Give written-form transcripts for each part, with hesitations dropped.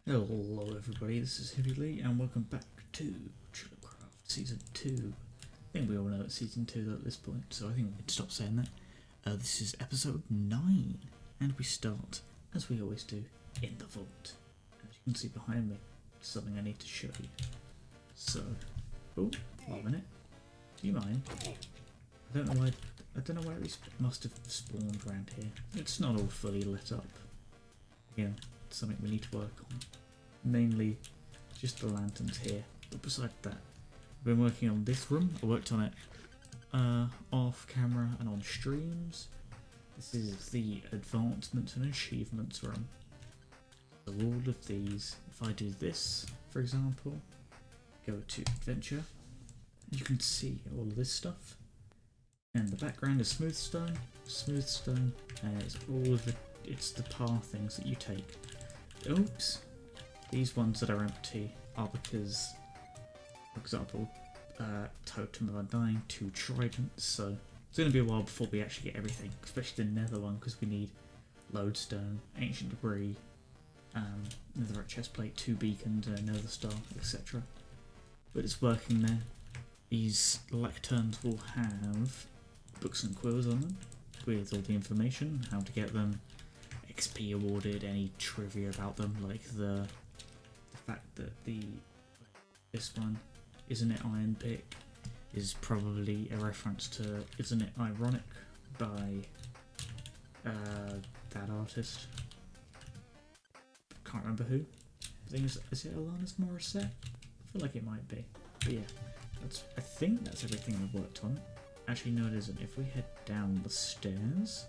Hello everybody, this is Heavy Lee and welcome back to Tulipcraft Season 2. I think we all know it's Season 2 at this point, so I think we can stop saying that. This is Episode 9, and we start, as we always do, in the vault. As you can see behind me, something I need to show you. So, oh, 1 minute. Do you mind? I don't know why these must have spawned around here. It's not all fully lit up. Yeah, it's something we need to work on. Mainly just the lanterns here, but besides that, I've been working on this room. I worked on it off camera and on streams. This is the advancements and achievements room. So all of these, if I do this, for example, go to adventure, you can see all of this stuff. And the background is smooth stone, and it's all of it's the path things that you take. Oops. These ones that are empty are because, for example, Totem of Undying, 2 tridents, so it's going to be a while before we actually get everything, especially the nether one, because we need lodestone, ancient debris, netherite chestplate, 2 beacons, and a nether star, etc. But it's working there. These lecterns will have books and quills on them, with all the information, how to get them, XP awarded, any trivia about them, like the fact that this one, Isn't It Iron Pick, is probably a reference to Isn't It Ironic by that artist. Can't remember who. I think is it Alanis Morissette? I feel like it might be. But yeah, I think that's everything I've worked on. Actually, no, it isn't. If we head down the stairs,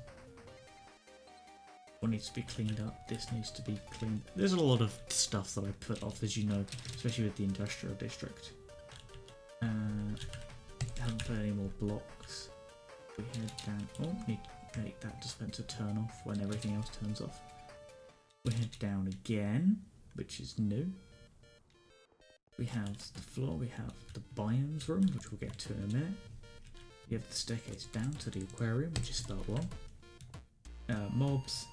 what needs to be cleaned up? This needs to be cleaned. There's a lot of stuff that I put off, as you know, especially with the industrial district. Haven't put any more blocks. We head down. Oh, need to make that dispenser turn off when everything else turns off. We head down again, which is new. We have the floor. We have the biomes room, which we'll get to in a minute. You have the staircase down to the aquarium, which is start 1. Mobs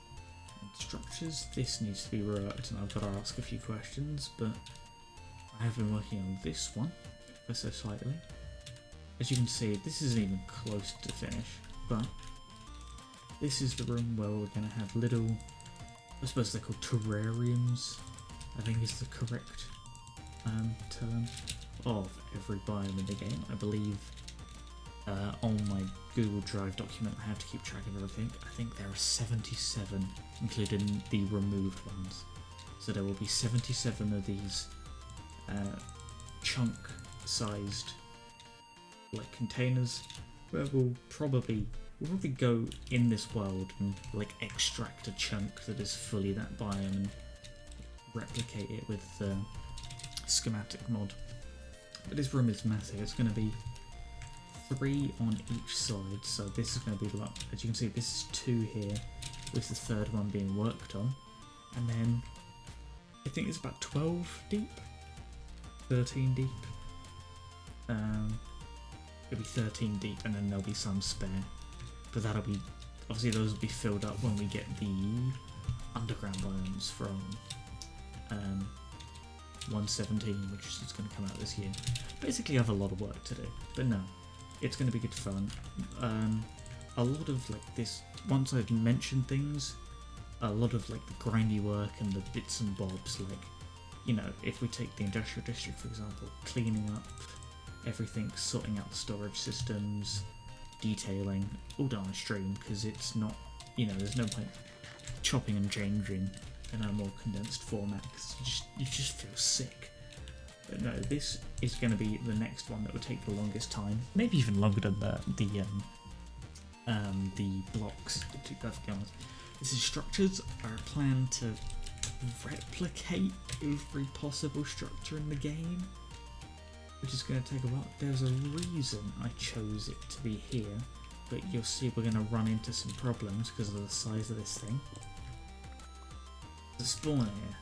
and structures. This needs to be reworked, and I've got to ask a few questions, but I have been working on this one ever so slightly. As you can see, this isn't even close to finish, but this is the room where we're going to have little, I suppose they're called terrariums, I think is the correct term, of every biome in the game. I believe on my Google Drive document I have to keep track of everything. I think there are 77, including the removed ones. So there will be 77 of these chunk-sized like containers where we'll probably go in this world and like extract a chunk that is fully that biome and replicate it with the schematic mod. But this room is massive. It's going to be 3 on each side, so this is going to be like, as you can see, this is 2 here, with the 3rd one being worked on, and then I think it's about 12 deep, 13 deep. It'll be 13 deep, and then there'll be some spare, but that'll be, obviously those will be filled up when we get the underground biomes from 117, which is going to come out this year. Basically I have a lot of work to do, but no, it's going to be good fun. A lot of like this, once I've mentioned things, a lot of like the grindy work and the bits and bobs, like, you know, if we take the industrial district for example, cleaning up everything, sorting out the storage systems, detailing, all done on stream, because it's not, you know, there's no point chopping and changing in a more condensed format, because you just feel sick. But no, this is going to be the next one that will take the longest time, maybe even longer than the blocks, to be perfectly honest. This is structures are a plan to replicate every possible structure in the game, which is going to take a while. There's a reason I chose it to be here, but you'll see we're going to run into some problems because of the size of this thing. The spawn here,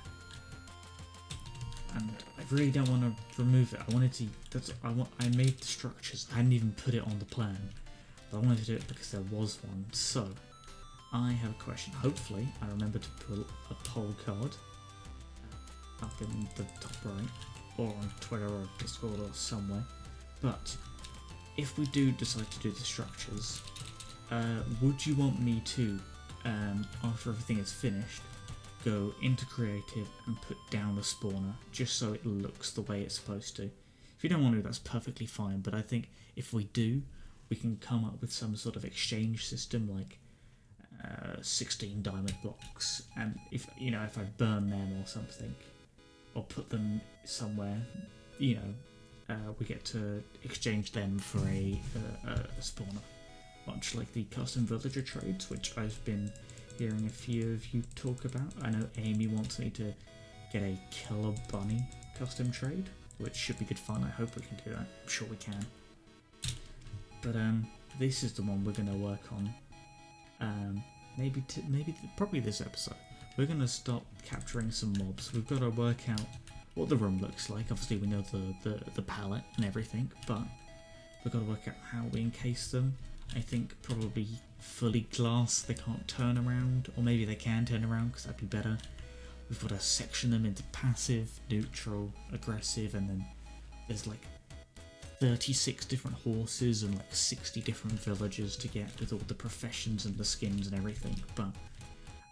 and I really don't want to remove it. I wanted to. I made the structures. I hadn't even put it on the plan, but I wanted to do it because there was one. So I have a question. Hopefully, I remember to pull a poll card. up in the top right, or on Twitter or Discord or somewhere. But if we do decide to do the structures, would you want me to, after everything is finished, go into creative and put down a spawner just so it looks the way it's supposed to? If you don't want to, that's perfectly fine, but I think if we do, we can come up with some sort of exchange system like 16 diamond blocks, and if I burn them or something, or put them somewhere, we get to exchange them for a spawner, much like the custom villager trades, which I've been hearing a few of you talk about. I know Amy wants me to get a killer bunny custom trade, which should be good fun. I hope we can do that. I'm sure we can. But this is the one we're going to work on. Probably this episode. We're going to start capturing some mobs. We've got to work out what the room looks like. Obviously we know the palette and everything, but we've got to work out how we encase them. I think probably fully glass, they can't turn around, or maybe they can turn around because that'd be better. We've got to section them into passive, neutral, aggressive, and then there's like 36 different horses and like 60 different villagers to get with all the professions and the skins and everything. But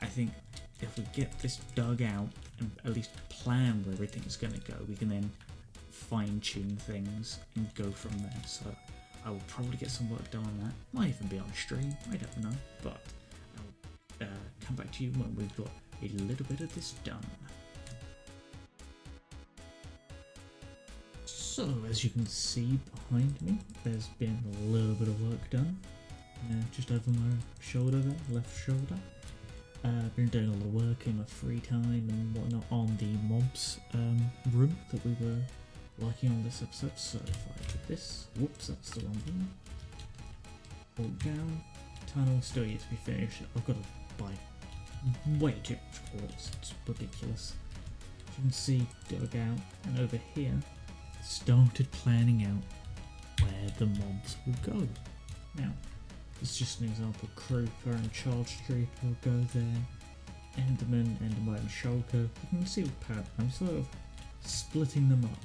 I think if we get this dug out and at least plan where everything is going to go, we can then fine tune things and go from there. So I will probably get some work done on that. Might even be on stream, I don't know, but I'll come back to you when we've got a little bit of this done. So as you can see behind me, there's been a little bit of work done, just over my shoulder there, left shoulder. I've been doing a lot of work in my free time and whatnot on the mobs room that we were working on this episode. So if I do this, whoops, that's the wrong one. Walk down, tunnel still yet to be finished. I've got to buy way too much quartz, it's ridiculous. As you can see, dug out, and over here, started planning out where the mobs will go. Now, it's just an example. Creeper and Charge Tree will go there. Enderman, Endermite and Shulker. You can see with Pat, I'm sort of splitting them up.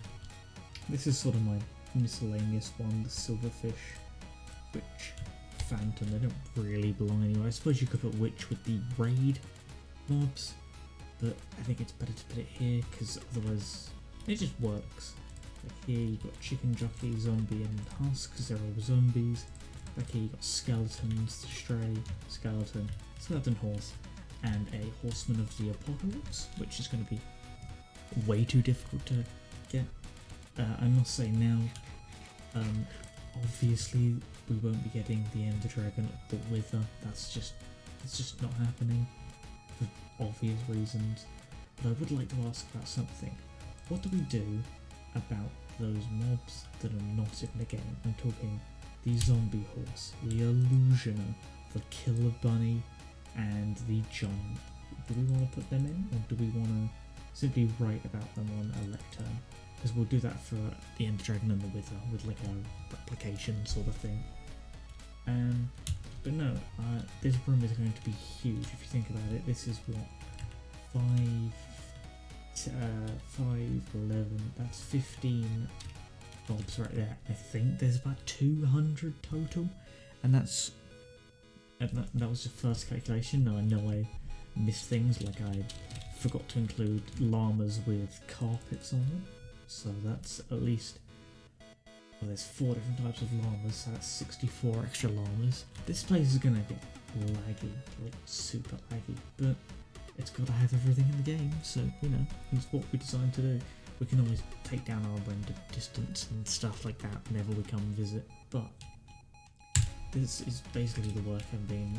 This is sort of my miscellaneous one, the Silverfish, Witch, Phantom. They don't really belong anywhere. I suppose you could put Witch with the raid mobs, but I think it's better to put it here because otherwise it just works. Like here you've got Chicken Jockey, Zombie and Husk because they're all zombies. Back here you've got Skeletons, Stray, Skeleton, Skeleton Horse, and a Horseman of the Apocalypse, which is going to be way too difficult to get. I must say now, obviously we won't be getting the Ender Dragon or the Wither. That's just not happening for obvious reasons. But I would like to ask about something. What do we do about those mobs that are not in the game? I'm talking the Zombie Horse, the Illusioner, the Killer Bunny, and the Giant. Do we want to put them in, or do we want to simply write about them on a lectern? Because we'll do that for the Ender Dragon and the Wither with like a replication sort of thing. But no, this room is going to be huge if you think about it. This is what, 11, that's 15 mobs right there. I think there's about 200 total, and that was the first calculation. Now I know I missed things, like I forgot to include llamas with carpets on them, so that's at least, well, there's 4 different types of llamas, so that's 64 extra llamas. This place is gonna get laggy, like super laggy, but it's got to have everything in the game, so it's what we designed to do. We can always take down our render distance and stuff like that whenever we come and visit, but this is basically the work I've been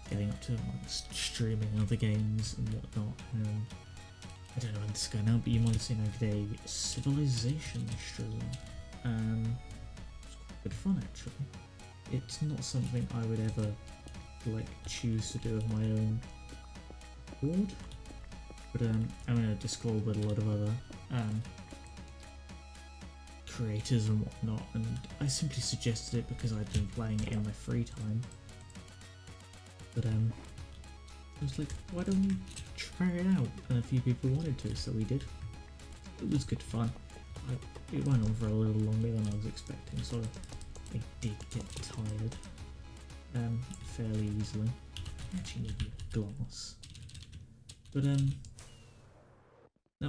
getting up to, like streaming other games and whatnot. I don't know when this is going out, but you might have seen I did a Civilization stream. It's quite good fun actually. It's not something I would ever like choose to do of my own board, but I'm in a Discord with a lot of other creators and whatnot, and I simply suggested it because I'd been playing it in my free time. But I was like, why don't we try it out? And a few people wanted to, so we did. It was good fun. It went on for a little longer than I was expecting, so I did get tired fairly easily. I actually need glass. But no,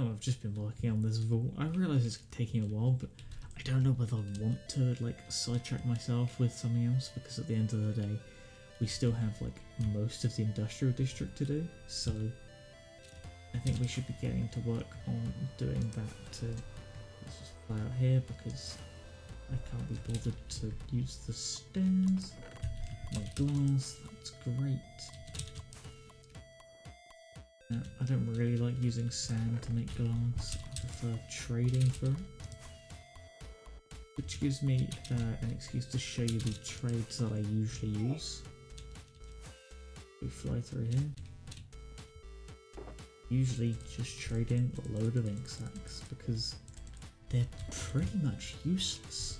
I've just been working on this vault. I realise it's taking a while, but I don't know whether I want to like sidetrack myself with something else, because at the end of the day we still have like most of the industrial district to do, so I think we should be getting to work on doing that too. Let's just fly out here because I can't be bothered to use the stairs. My glass, that's great. I don't really like using sand to make glass. I prefer trading for it. Which gives me an excuse to show you the trades that I usually use. We fly through here. Usually just trading a load of ink sacs because they're pretty much useless.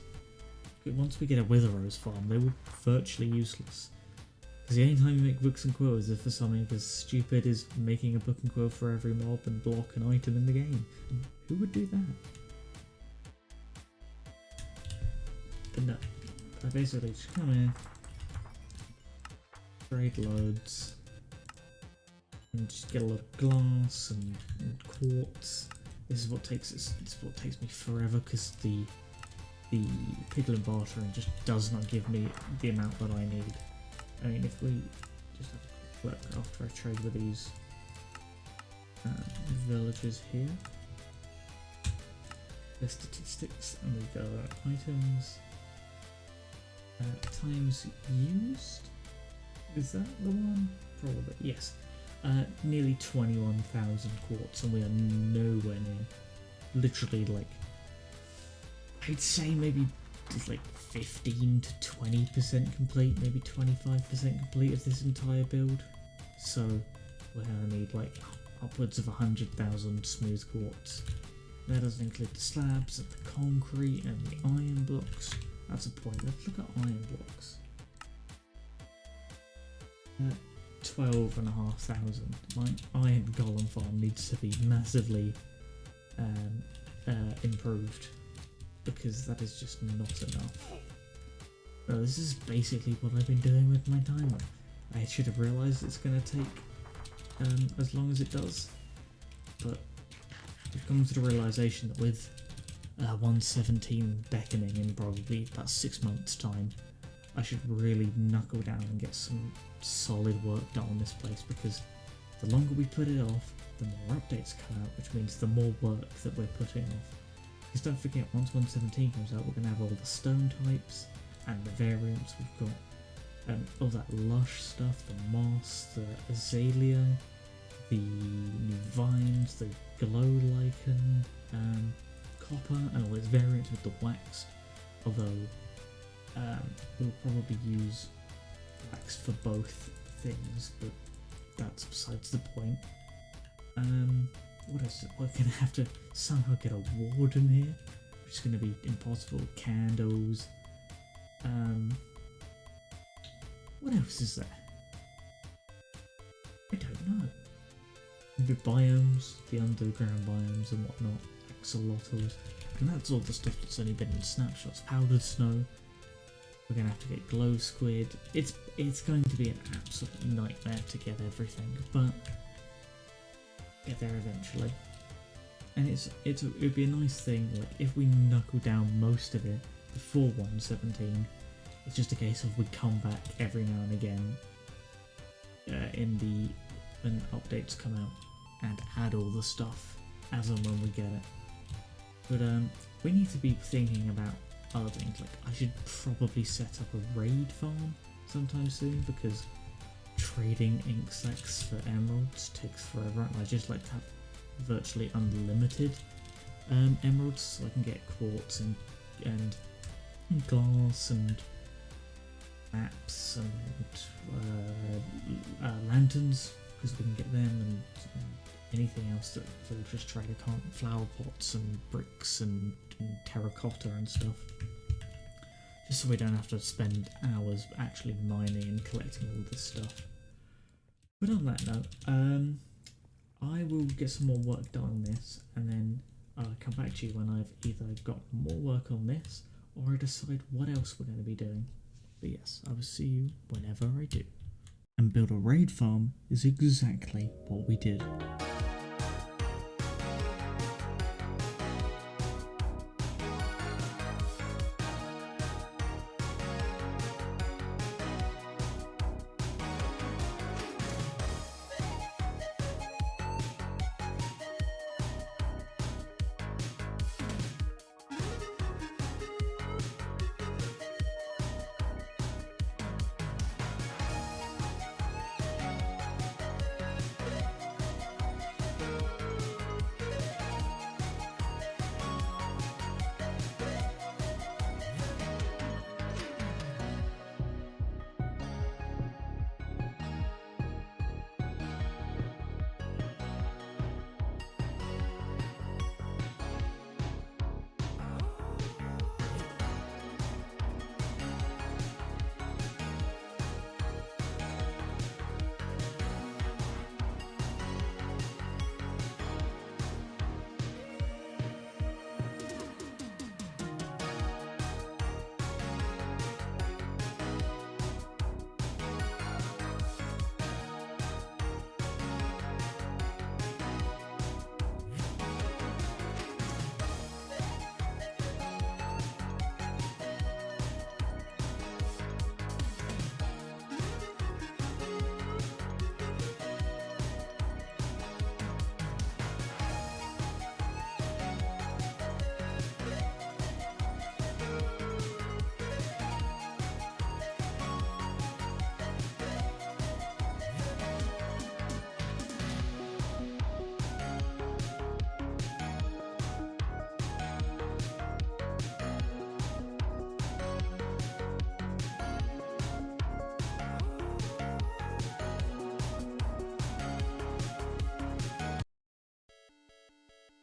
Once we get a Wither Rose farm, they were virtually useless. Because the only time you make books and quills is for something as stupid as making a book and quill for every mob and block an item in the game. And who would do that? But no, I basically just come in, trade loads, and just get a lot of glass and quartz. This is what takes me forever because the piglin bartering just does not give me the amount that I need. I mean, if we just have a quick look after I trade with these villagers here, the statistics, and we go items times used. Is that the one? Probably yes. Nearly 21,000 quartz, and we are nowhere near. Literally, like, I'd say maybe like 15 to 20% complete, maybe 25% complete of this entire build. So we're gonna need like upwards of 100,000 smooth quartz. That doesn't include the slabs and the concrete and the iron blocks. That's a point. Let's look at iron blocks. 12,500. My iron golem farm needs to be massively improved, because that is just not enough. Well, this is basically what I've been doing with my timer. I should have realised it's going to take as long as it does, but I've come to the realisation that with 117 beckoning in probably about 6 months' time, I should really knuckle down and get some solid work done on this place, because the longer we put it off, the more updates come out, which means the more work that we're putting off. Because don't forget, once 117 comes out, we're going to have all the stone types and the variants. We've got all that lush stuff, the moss, the azalea, the new vines, the glow lichen, copper, and all its variants with the wax. Although we'll probably use wax for both things, but that's besides the point. What else? We're going to have to somehow get a warden here, which is going to be impossible. Candles. What else is there? I don't know. The biomes, the underground biomes and whatnot, axolotls, and that's all the stuff that's only been in snapshots. Powdered snow. We're going to have to get glow squid. It's going to be an absolute nightmare to get everything, but get there eventually. And it would be a nice thing, like, if we knuckle down most of it before 117. It's just a case of we come back every now and again when updates come out and add all the stuff as and when we get it. But we need to be thinking about other things. Like, I should probably set up a raid farm sometime soon, because trading ink sacs for emeralds takes forever, and I just like to have virtually unlimited emeralds, so I can get quartz and glass and maps and lanterns, because we can get them, and anything else that villagers trader can't. Flower pots and bricks and terracotta and stuff. Just so we don't have to spend hours actually mining and collecting all this stuff. But on that note, I will get some more work done on this, and then I'll come back to you when I've either got more work on this or I decide what else we're going to be doing. But yes, I will see you whenever I do. And build a raid farm is exactly what we did.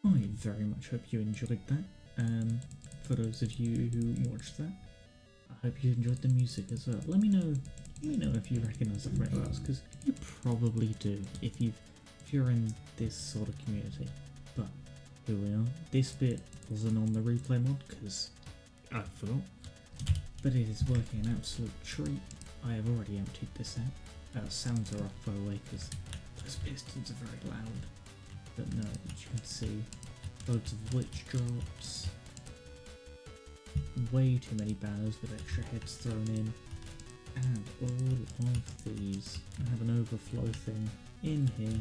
I very much hope you enjoyed that. For those of you who watched that, I hope you enjoyed the music as well. Let me know if you recognise something else, because you probably do if you're in this sort of community. But here we are. This bit wasn't on the replay mod because I forgot, but it is working an absolute treat. I have already emptied this out. Sounds are off by the way because those pistons are very loud. But no, as you can see, loads of witch drops, way too many banners with extra heads thrown in, and all of these. I have an overflow thing in here.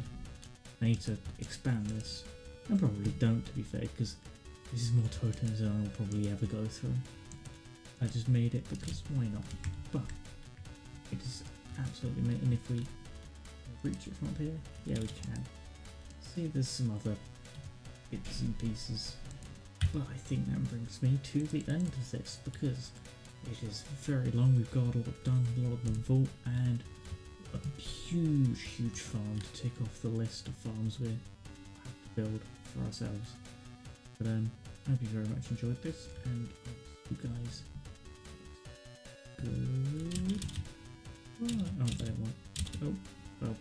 I need to expand this. I probably don't, to be fair, because this is more totems than I'll probably ever go through. I just made it because why not? But it is absolutely amazing. And if we reach it from up here, yeah, we can. See, there's some other bits and pieces, but I think that brings me to the end of this because it is very long. We've got a lot done, a lot of the vault, and a huge farm to tick off the list of farms we have to build for ourselves. But I hope you very much enjoyed this, and I'll see you guys. Good. Oh, they don't want. Oh, well.